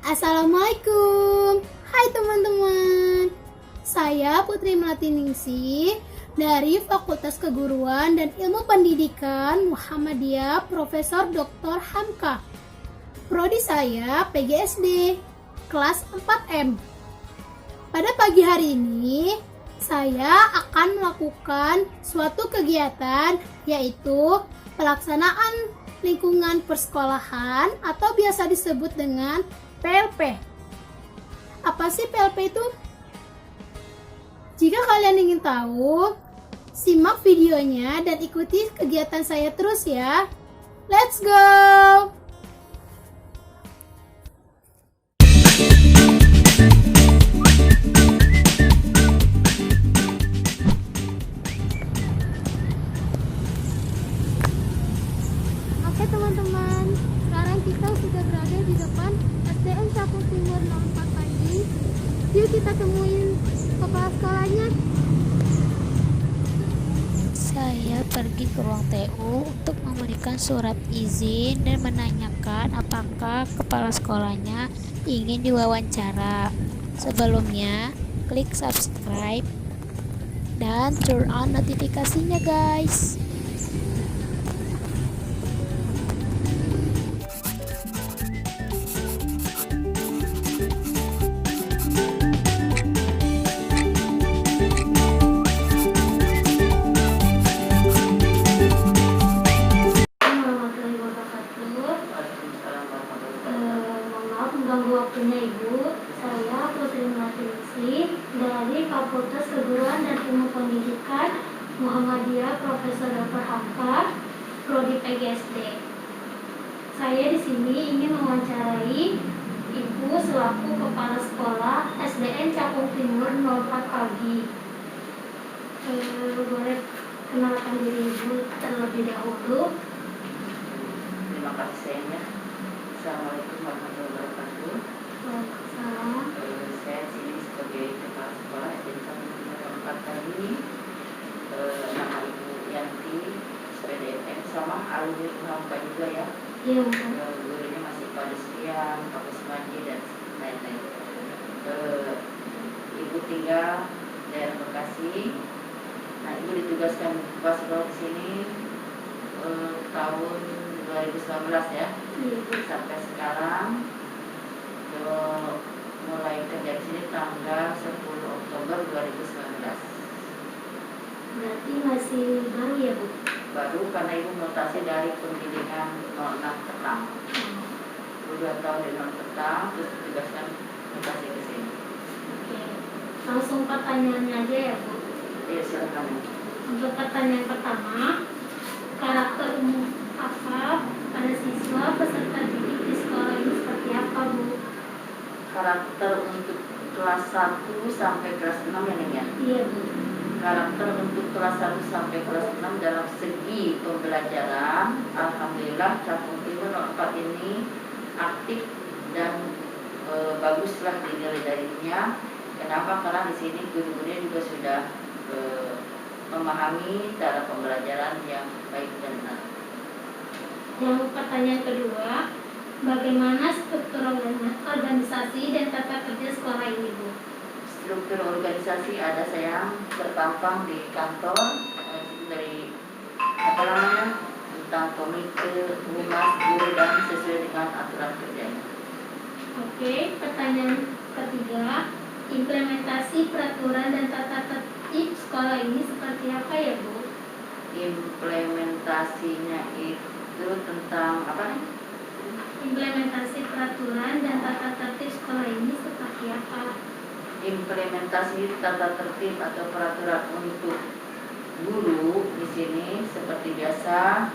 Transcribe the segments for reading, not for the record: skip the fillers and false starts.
Assalamualaikum. Hai teman-teman. Saya Putri Melati Ningsih dari Fakultas Keguruan dan Ilmu Pendidikan Muhammadiyah Profesor Dr. Hamka. Prodi saya PGSD kelas 4M. Pada pagi hari ini saya akan melakukan suatu kegiatan yaitu pelaksanaan lingkungan persekolahan atau biasa disebut dengan PLP. Apa sih PLP itu? Jika kalian ingin tahu, simak videonya dan ikuti kegiatan saya terus ya. Let's go! Oke teman-teman, sekarang kita sudah berada di depan SDN Cakung Timur 04 pagi. Yuk kita temuin kepala sekolahnya. Saya pergi ke ruang TU untuk memberikan surat izin dan menanyakan apakah kepala sekolahnya ingin diwawancara. Sebelumnya, klik subscribe dan turn on notifikasinya guys. Mengganggu waktunya Ibu. Saya Putri Melati Ningsih dari Fakultas Keguruan dan Ilmu Pendidikan Muhammadiyah Profesor Dr. Hamka, Prodi PGSD. Saya di sini ingin mewawancarai Ibu selaku Kepala Sekolah SDN Cakung Timur 04 pagi. Boleh kenalkan diri Ibu terlebih dahulu. Terima kasih sayangnya. Assalamualaikum warahmatullahi wabarakatuh. Waalaikumsalam. Saya di sini sebagai kepala sekolah SDN Cakung Timur 04 tadi. Nama Ibu Yanti SPDM sama alumni Hamka juga ya. Iya, Bu. Gurunya masih Pak Desrian, Pak Kusmaji dan lain-lain. Ibu tinggal daerah Bekasi. Nah, Ibu ditugaskan kepala sekolah di sini tahun 2019 ya. Iya, Bu. Sampai sekarang mulai kerja di sini tanggal 10 Oktober 2019. Berarti masih baru ya, Bu? Baru karena Ibu mutasi dari pendidikan 06 Petang. 2 tahun di 06 Petang, terus ditugaskan mutasi ke sini. Oke. Langsung pertanyaannya aja ya, Bu. Iya, silakan. Untuk pertanyaan pertama, karakter umum apa pada siswa peserta didik di sekolah ini seperti apa, Bu? Karakter untuk kelas 1 sampai kelas 6 ya, Ning ya? Iya, Bu. Karakter untuk kelas 1 sampai kelas 6 dalam segi pembelajaran, alhamdulillah Cakung Timur 04 ini aktif dan baguslah di nilai-nilainya. Kenapa? Karena di sini guru-gurunya juga sudah memahami cara pembelajaran yang baik dan benar. Yang pertanyaan kedua, bagaimana struktur organisasi dan tata kerja sekolah ini, Bu? Struktur organisasi ada sayang terpampang di kantor dari apa namanya tentang komite, humas, guru dan sesuai dengan aturan kerjanya. Oke, pertanyaan ketiga, implementasi peraturan dan tata tertib sekolah ini seperti apa ya, Bu? Implementasinya itu tentang apa nih? Implementasi peraturan dan tata tertib sekolah ini seperti apa? Implementasi tata tertib atau peraturan untuk guru di sini seperti biasa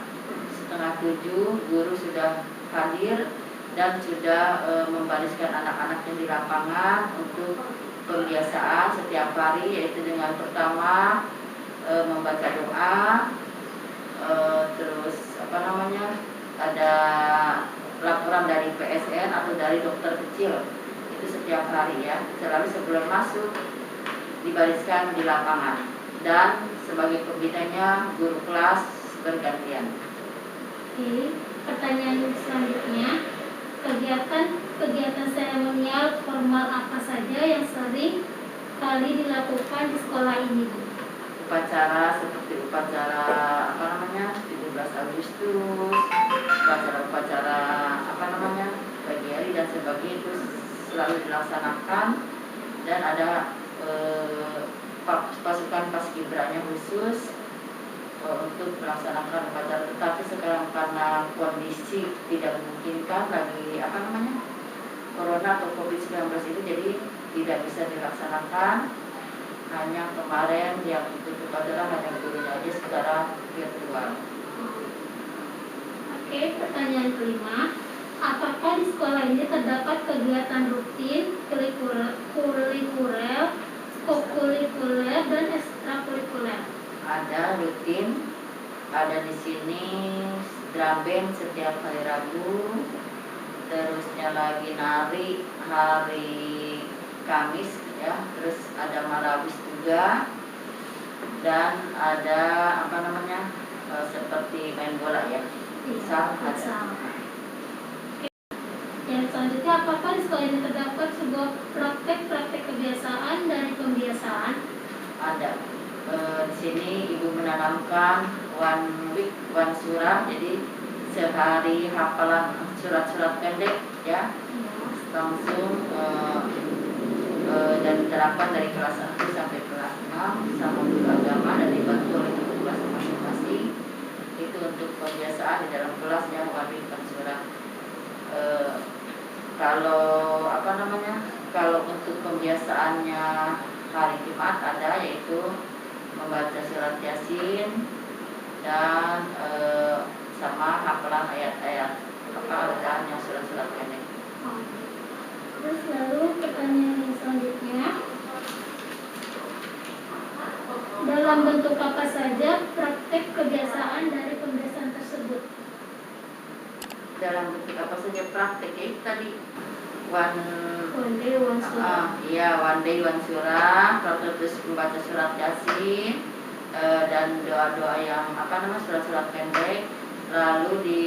6:30 guru sudah hadir dan sudah membariskan anak-anaknya di lapangan untuk pembiasaan setiap hari, yaitu dengan pertama membaca doa, terus apa namanya ada laporan dari PSN atau dari dokter kecil. Itu setiap hari ya, selalu sebelum masuk dibariskan di lapangan dan sebagai pembinanya guru kelas bergantian. Oke, pertanyaan selanjutnya, Kegiatan seremonial formal apa saja yang sering kali dilakukan di sekolah ini, Bu? Upacara seperti upacara 17 Agustus, upacara pagi hari dan sebagainya itu selalu dilaksanakan, dan ada pasukan paskibranya khusus untuk melaksanakan upacara. Tetapi sekarang karena kondisi tidak memungkinkan lagi corona atau COVID-19 itu, jadi tidak bisa dilaksanakan. Hanya kemarin yang ikut upacara hanya gurunya aja secara virtual. Oke, pertanyaan kelima. Apakah di sekolah ini terdapat kegiatan rutin, kurikuler, kokurikuler, dan ekstrakurikuler? Ada rutin, ada di sini drum band setiap hari Rabu, terusnya lagi nari hari Kamis ya, terus ada marawis juga, dan ada seperti main bola ya, futsal ada. Yang selanjutnya, apakah di sekolah ini terdapat sebuah praktek kebiasaan dari pembiasaan? Ada. Di sini ibu menanamkan one week one surah, jadi sehari hafalan surat-surat pendek ya, langsung dan diterapkan dari kelas 1 sampai kelas 6 sama guru agama, dan dibantu oleh guru kelas masing-masing. Itu untuk pembiasaan di dalam kelas yang one week one surah. Kalau untuk pembiasaannya hari Jumat ada, yaitu membaca surat Yasin dan sama hafalan ayat-ayat yang surat-surat pendek. Terus lalu pertanyaan yang selanjutnya, dalam bentuk apa saja praktek kebiasaan dari pembiasaan tersebut? Dalam bentuk apa saja prakteknya itu tadi one day one surah. one day one surah, terus membaca surat Yasin dan doa-doa yang surat-surat pendek. Lalu di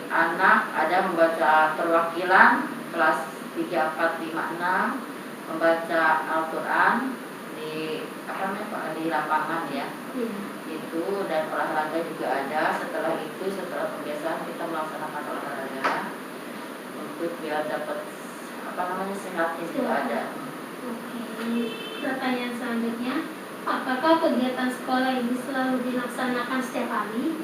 anak ada membaca perwakilan kelas 3, 4, 5, 6, membaca Al-Quran di lapangan ya. Itu, dan olahraga juga ada. Setelah pembiasaan kita melaksanakan olahraga untuk biar dapat sehatnya juga ada. Oke. Pertanyaan selanjutnya, apakah kegiatan sekolah ini selalu dilaksanakan setiap hari?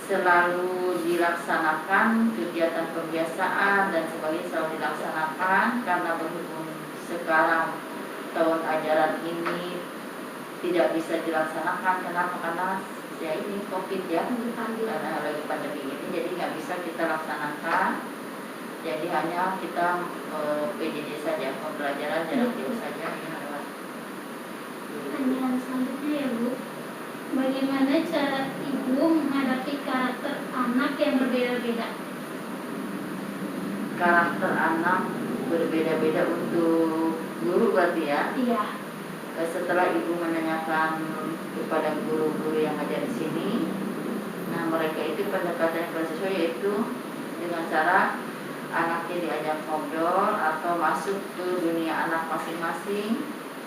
Selalu dilaksanakan, kegiatan pembiasaan dan sebagainya selalu dilaksanakan, karena berhubung sekarang tahun ajaran ini tidak bisa dilaksanakan. Kenapa? Karena ya ini COVID ya, karena lagi pandemi ini, jadi nggak bisa kita laksanakan. Jadi hanya kita PJJ saja, pembelajaran jarak jauh saja. Pertanyaan selanjutnya ya Bu, bagaimana cara Ibu menghadapi karakter anak yang berbeda-beda? Karakter anak berbeda-beda untuk guru berarti ya? Iya. Setelah Ibu menanyakan kepada guru-guru yang ada di sini, nah mereka itu pendekatan yang sesuai, yaitu dengan cara anaknya diajak ngobrol atau masuk ke dunia anak masing-masing.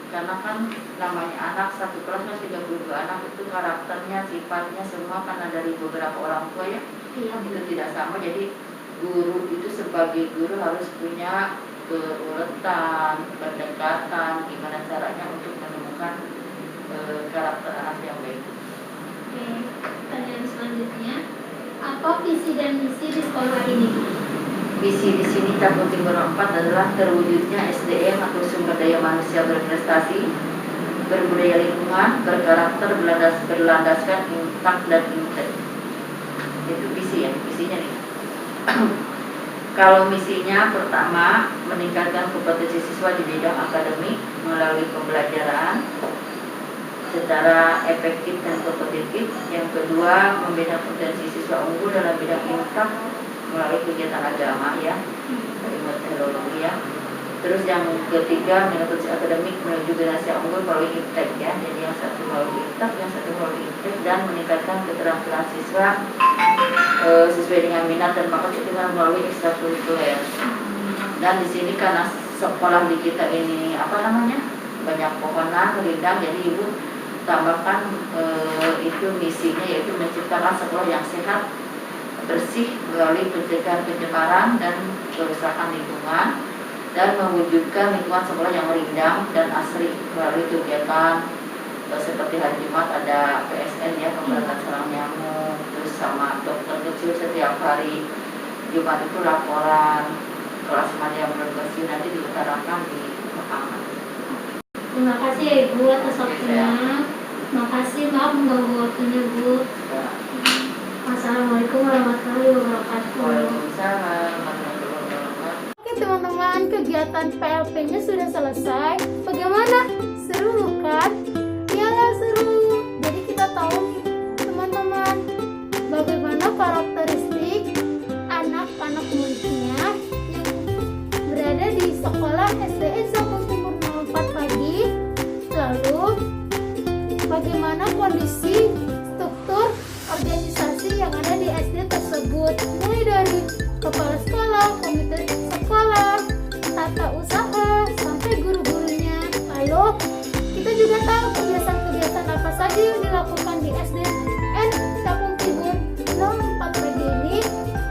Karena kan namanya anak, satu kelas 32 anak, itu karakternya, sifatnya semua karena dari beberapa orang tua ya, itu tidak sama. Jadi guru itu sebagai guru harus punya keuletan, pendekatan, gimana caranya untuk menemukan karakter anak yang baik. Oke, pertanyaan selanjutnya, apa visi dan misi di sekolah ini? Visi di sini Kampung Timur 4 adalah terwujudnya SDM atau sumber daya manusia berprestasi, berbudaya lingkungan, berkarakter, berlandaskan intak dan intek. Itu visi ya, visinya nih. Kalau misinya, pertama, meningkatkan kompetensi siswa di bidang akademik melalui pembelajaran secara efektif dan kompetitif. Yang kedua, membina potensi siswa unggul dalam bidang intak melalui kegiatan agama ya, ilmu teknologi ya. Terus yang ketiga, menuntut akademik menuju generasi unggul melalui IPTEK ya. Jadi yang satu melalui IPTEK, yang satu melalui IPTEK dan meningkatkan keterampilan siswa sesuai dengan minat dan bakat kita melalui ekstrakurikuler. Dan di sini karena sekolah di kita ini banyak pohonan rindang, jadi ibu tambahkan itu misinya yaitu menciptakan sekolah yang sehat, bersih melalui pencegahan pencemaran dan kerusakan lingkungan, dan mewujudkan lingkungan sekolah yang rindang dan asri melalui kegiatan seperti hari Jumat ada PSN ya, pemberantasan sarang nyamuk, terus sama dokter kecil setiap hari Jumat itu laporan kelas mana yang berbersih nanti diutarakan di rekaman. Terima kasih ya Ibu atas waktunya. Terima kasih, maaf mengganggu waktunya Bu. Assalamualaikum warahmatullahi wabarakatuh. Waalaikumsalam warahmatullahi wabarakatuh. Oke teman-teman, kegiatan PLP-nya sudah selesai. Bagaimana? Seru bukan? Iyalah seru. Jadi kita tahu nih teman-teman, bagaimana karakteristik anak-anak muridnya yang berada di sekolah SDN Sabung Timur 04 pagi. Lalu bagaimana kondisi struktur organisasi yang ada di SD tersebut, mulai dari kepala sekolah, komite sekolah, tata usaha, sampai guru-gurunya. Lalu kita juga tahu kebiasaan-kebiasaan apa saja yang dilakukan di SDN Sabung Timur 04 pagi ini,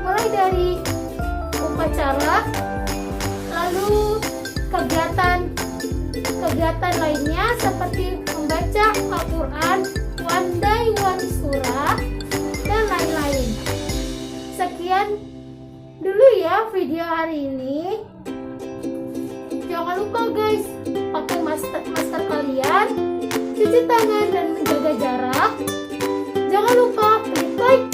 mulai dari upacara, lalu kegiatan lainnya seperti membaca Al-Quran, Wandai Wansura, dan lain-lain. Sekian dulu ya video hari ini. Jangan lupa guys, pakai masker kalian, cuci tangan dan menjaga jarak. Jangan lupa klik like